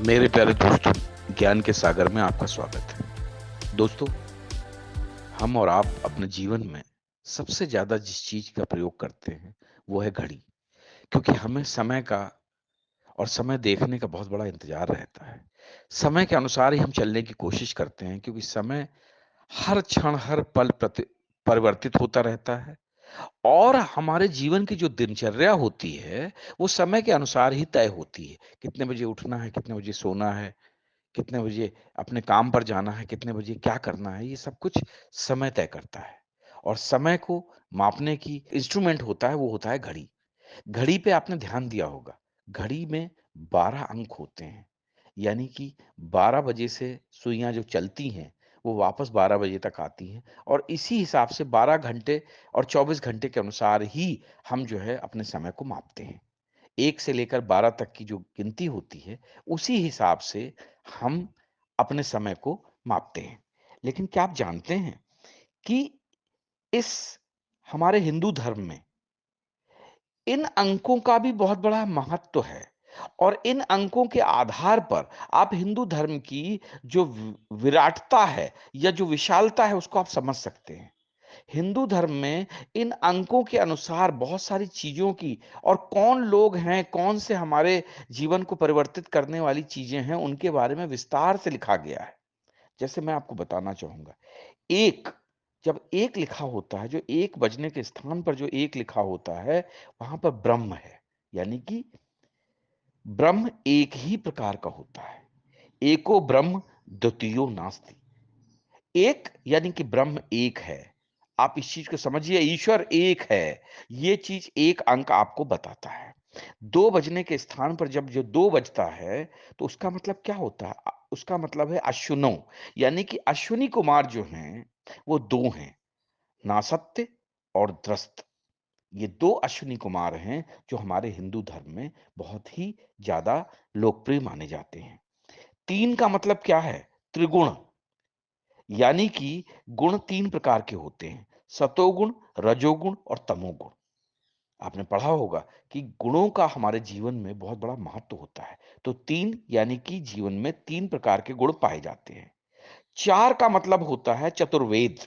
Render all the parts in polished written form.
मेरे प्यारे दोस्तों, ज्ञान के सागर में आपका स्वागत है। दोस्तों, हम और आप अपने जीवन में सबसे ज्यादा जिस चीज का प्रयोग करते हैं वो है घड़ी। क्योंकि हमें समय का और समय देखने का बहुत बड़ा इंतजार रहता है। समय के अनुसार ही हम चलने की कोशिश करते हैं, क्योंकि समय हर क्षण हर पल परिवर्तित होता रहता है। और हमारे जीवन की जो दिनचर्या होती है वो समय के अनुसार ही तय होती है। कितने बजे उठना है, कितने बजे सोना है, कितने बजे अपने काम पर जाना है, कितने बजे क्या करना है, ये सब कुछ समय तय करता है। और समय को मापने की इंस्ट्रूमेंट होता है, वो होता है घड़ी। घड़ी पे आपने ध्यान दिया होगा, घड़ी में 12 अंक होते हैं। यानी कि 12 बजे से सुइयाँ जो चलती हैं, वो वापस 12 बजे तक आती हैं और इसी हिसाब से 12 घंटे और 24 घंटे के अनुसार ही हम जो है अपने समय को मापते हैं। 1 से लेकर 12 तक की जो गिनती होती है, उसी हिसाब से हम अपने समय को मापते हैं। लेकिन क्या आप जानते हैं कि इस हमारे हिंदू धर्म में इन अंकों का भी बहुत बड़ा महत्व है और इन अंकों के आधार पर आप हिंदू धर्म की जो विराटता है या जो विशालता है उसको आप समझ सकते हैं। हिंदू धर्म में इन अंकों के अनुसार बहुत सारी चीजों की और कौन लोग हैं, कौन से हमारे जीवन को परिवर्तित करने वाली चीजें हैं, उनके बारे में विस्तार से लिखा गया है। जैसे मैं आपको बताना चाहूंगा, एक जब एक लिखा होता है, जो एक बजने के स्थान पर जो एक लिखा होता है, वहां पर ब्रह्म है। यानी कि ब्रह्म एक ही प्रकार का होता है। एको ब्रह्म द्वितीयो नास्ति। एक यानी कि ब्रह्म एक है। आप इस चीज को समझिए, ईश्वर एक है। ये चीज एक अंक आपको बताता है। 2 बजने के स्थान पर जब जो 2 बजता है, तो उसका मतलब क्या होता है? उसका मतलब है अश्विनों, यानी कि अश्विनी कुमार जो हैं, वो 2 हैं, नासत्य और त्रस्त। ये 2 अश्विनी कुमार हैं, जो हमारे हिंदू धर्म में बहुत ही ज्यादा लोकप्रिय माने जाते हैं। 3 का मतलब क्या है? त्रिगुण। यानी कि गुण 3 प्रकार के होते हैं, सतोगुण, रजोगुण और तमोगुण। आपने पढ़ा होगा कि गुणों का हमारे जीवन में बहुत बड़ा महत्व होता है। तो 3 यानी कि जीवन में 3 प्रकार के गुण पाए जाते हैं। 4 का मतलब होता है चतुर्वेद।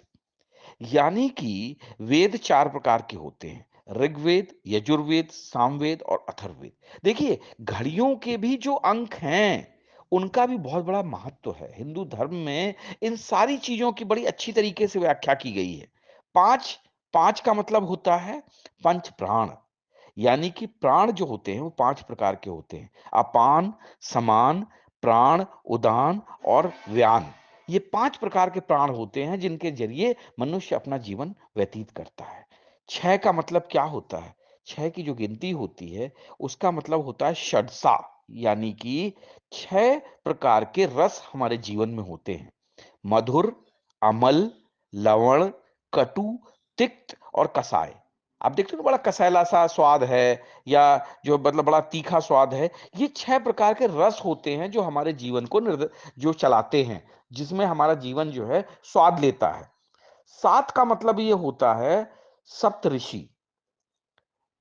यानी कि वेद 4 प्रकार के होते हैं, ऋग्वेद, यजुर्वेद, सामवेद और अथर्ववेद। देखिए, घड़ियों के भी जो अंक हैं, उनका भी बहुत बड़ा महत्व है। हिंदू धर्म में इन सारी चीजों की बड़ी अच्छी तरीके से व्याख्या की गई है। 5 5 का मतलब होता है पंच प्राण। यानी कि प्राण जो होते हैं वो 5 प्रकार के होते हैं, अपान, समान, प्राण, उदान और व्यान। ये 5 प्रकार के प्राण होते हैं जिनके जरिए मनुष्य अपना जीवन व्यतीत करता है। 6 का मतलब क्या होता है? 6 की जो गिनती होती है, उसका मतलब होता है षड्सा। यानी कि 6 प्रकार के रस हमारे जीवन में होते हैं, मधुर, अमल, लवण, कटु, तिक्त और कसाय। आप देखते हो ना, बड़ा कसैला सा स्वाद है या जो मतलब बड़ा तीखा स्वाद है। ये 6 प्रकार के रस होते हैं जो हमारे जीवन को जो चलाते हैं, जिसमें हमारा जीवन जो है स्वाद लेता है। 7 का मतलब ये होता है सप्तऋषि।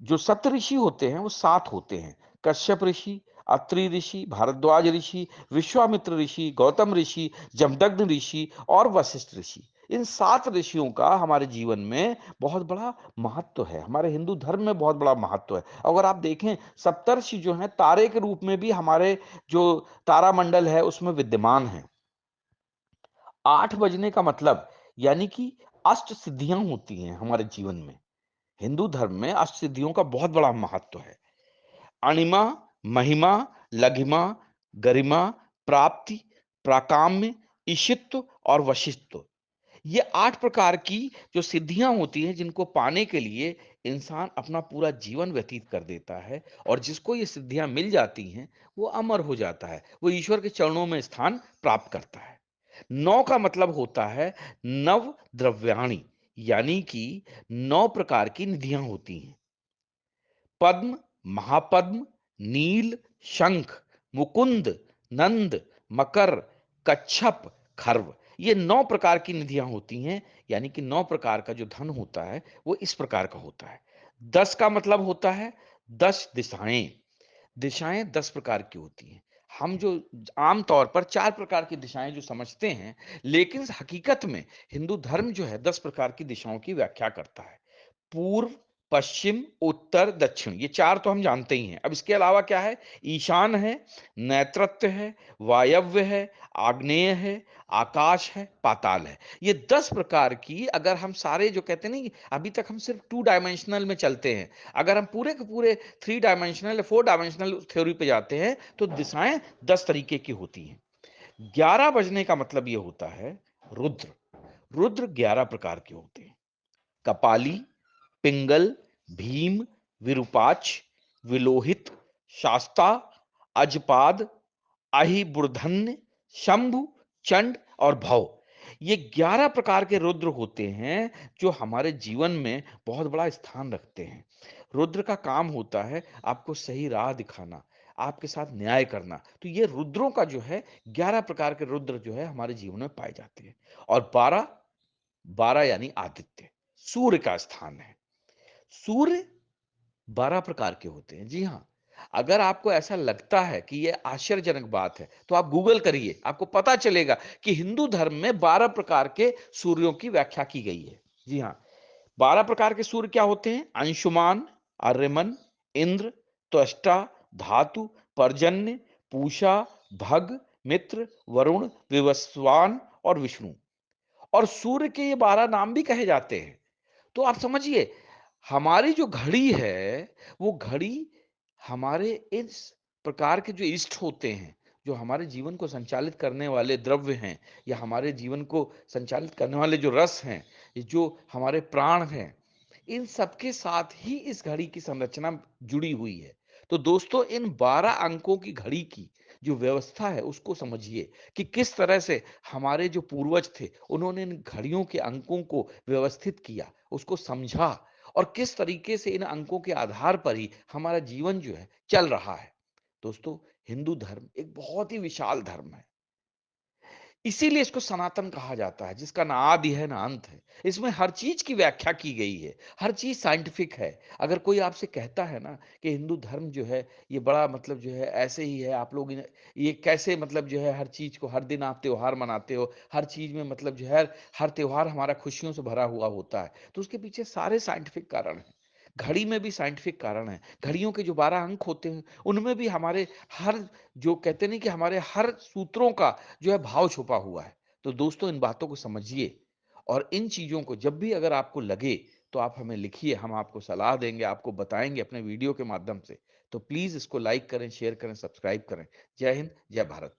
जो सप्तऋषि होते हैं वो 7 होते हैं, कश्यप ऋषि, अत्रि ऋषि, भारद्वाज ऋषि, विश्वामित्र ऋषि, गौतम ऋषि, जमदग्नि ऋषि और वशिष्ठ ऋषि। इन 7 ऋषियों का हमारे जीवन में बहुत बड़ा महत्व है, हमारे हिंदू धर्म में बहुत बड़ा महत्व है। अगर आप देखें, सप्तर्षि जो हैं तारे के रूप में भी हमारे जो तारामंडल है उसमें विद्यमान है। 8 बजने का मतलब यानी कि अष्ट सिद्धियां होती हैं हमारे जीवन में। हिंदू धर्म में अष्ट सिद्धियों का बहुत बड़ा महत्व है। अणिमा, महिमा, लघिमा, गरिमा, प्राप्ति, प्राकाम्य, ईशित्व और वशिष्ठ। ये 8 प्रकार की जो सिद्धियां होती हैं, जिनको पाने के लिए इंसान अपना पूरा जीवन व्यतीत कर देता है और जिसको ये सिद्धियां मिल जाती हैं, वो अमर हो जाता है, वो ईश्वर के चरणों में स्थान प्राप्त करता है। 9 का मतलब होता है नव द्रव्याणी। यानी कि 9 प्रकार की निधियां होती हैं, पद्म, महापद्म, नील, शंख, मुकुंद, नंद, मकर, कच्छप, खर्व। ये 9 प्रकार की निधियां होती हैं। यानी कि 9 प्रकार का जो धन होता है वो इस प्रकार का होता है। 10 का मतलब होता है 10 दिशाएं। दिशाएं 10 प्रकार की होती हैं। हम जो आम तौर पर 4 प्रकार की दिशाएँ जो समझते हैं, लेकिन हकीकत में हिंदू धर्म जो है 10 प्रकार की दिशाओं की व्याख्या करता है। पूर्व, पश्चिम, उत्तर, दक्षिण ये 4 तो हम जानते ही हैं। अब इसके अलावा क्या है? ईशान है, नैऋत्य है, वायव्य है, आग्नेय है, आकाश है, पाताल है। ये 10 प्रकार की अगर हम सारे जो कहते हैं ना कि अभी तक हम सिर्फ 2 डायमेंशनल में चलते हैं। अगर हम पूरे के पूरे 3 डायमेंशनल या 4 डायमेंशनल थ्योरी पे जाते हैं, तो दिशाएँ 10 तरीके की होती हैं। 11 बजने का मतलब ये होता है रुद्र। रुद्र 11 प्रकार के होते हैं। कपाली, पिंगल, भीम, विरूपाक्ष, विलोहित, शास्ता, अजपाद, अहिबुर्धन्य, शंभु, चंड और भव। ये 11 प्रकार के रुद्र होते हैं जो हमारे जीवन में बहुत बड़ा स्थान रखते हैं। रुद्र का काम होता है आपको सही राह दिखाना, आपके साथ न्याय करना। तो ये रुद्रों का जो है 11 प्रकार के रुद्र जो है हमारे जीवन में पाए जाते हैं। और 12 12 यानी आदित्य, सूर्य का स्थान है। सूर्य 12 प्रकार के होते हैं। जी हाँ, अगर आपको ऐसा लगता है कि ये आश्चर्यजनक बात है, तो आप गूगल करिए, आपको पता चलेगा कि हिंदू धर्म में 12 प्रकार के सूर्यों की व्याख्या की गई है। जी हाँ, 12 प्रकार के सूर्य क्या होते हैं? अंशुमान, अर्यमन, इंद्र, त्वष्टा, धातु, पर्जन्य, पूषा, भग, मित्र, वरुण, विवस्वान और विष्णु। और सूर्य के ये 12 नाम भी कहे जाते हैं। तो आप समझिए, हमारी जो घड़ी है, वो घड़ी हमारे इस प्रकार के जो इष्ट होते हैं, जो हमारे जीवन को संचालित करने वाले द्रव्य हैं या हमारे जीवन को संचालित करने वाले जो रस हैं, ये जो हमारे प्राण हैं, इन सबके साथ ही इस घड़ी की संरचना जुड़ी हुई है। तो दोस्तों इन 12 अंकों की घड़ी की जो व्यवस्था है उसको समझिए कि किस तरह से हमारे जो पूर्वज थे, उन्होंने इन घड़ियों के अंकों को व्यवस्थित किया, उसको समझा और किस तरीके से इन अंकों के आधार पर ही हमारा जीवन जो है चल रहा है। दोस्तों, हिंदू धर्म एक बहुत ही विशाल धर्म है। इसीलिए इसको सनातन कहा जाता है, जिसका ना आदि है ना अंत है। इसमें हर चीज की व्याख्या की गई है, हर चीज साइंटिफिक है। अगर कोई आपसे कहता है ना कि हिंदू धर्म जो है ये बड़ा मतलब जो है ऐसे ही है, आप लोग ये कैसे मतलब जो है हर चीज को हर दिन आप त्योहार मनाते हो, हर चीज में मतलब जो है हर त्योहार हमारा खुशियों से भरा हुआ होता है, तो उसके पीछे सारे साइंटिफिक कारण हैं। घड़ी में भी साइंटिफिक कारण है। घड़ियों के जो 12 अंक होते हैं, उनमें भी हमारे हर जो कहते नहीं कि हमारे हर सूत्रों का जो है भाव छुपा हुआ है। तो दोस्तों इन बातों को समझिए और इन चीज़ों को जब भी अगर आपको लगे तो आप हमें लिखिए, हम आपको सलाह देंगे, आपको बताएँगे अपने वीडियो के माध्यम से। तो प्लीज़ इसको लाइक करें, शेयर करें, सब्सक्राइब करें। जय हिंद, जय भारत।